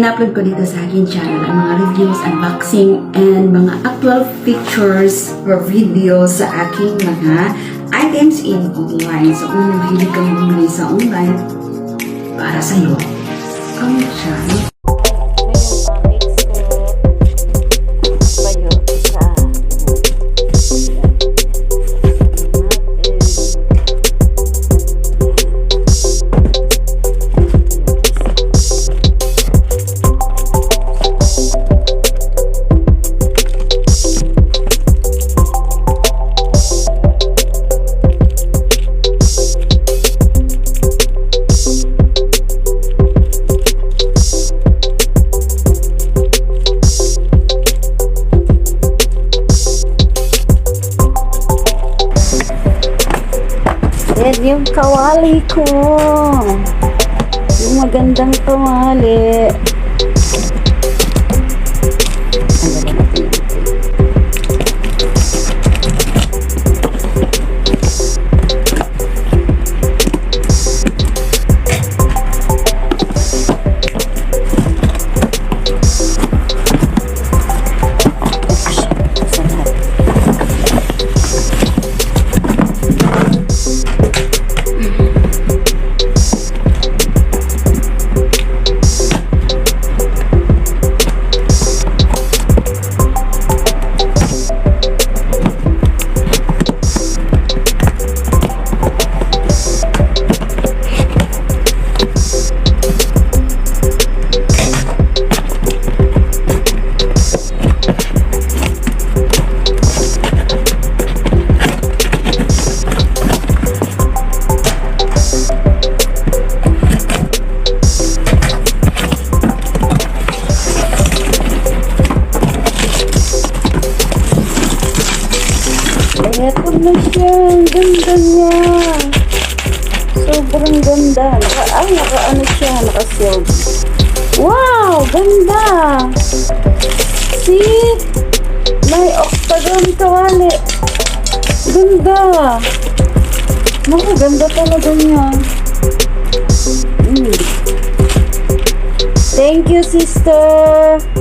ina-upload ko dito sa aking channel ang mga reviews, unboxing, and mga actual pictures or videos sa aking mga items in online. So, kung mahilig kang bumili sa online, para sa'yo, comment siya. Yan yung kawali ko. Yung magandang kawali. Eto na siya. Ang ganda niya. Sobrang ganda. Naka-ano siya. Naka-sealed. Wow! Ganda! See? May octagon kawali. Ganda! Ganda talaga niya. Thank you, sister!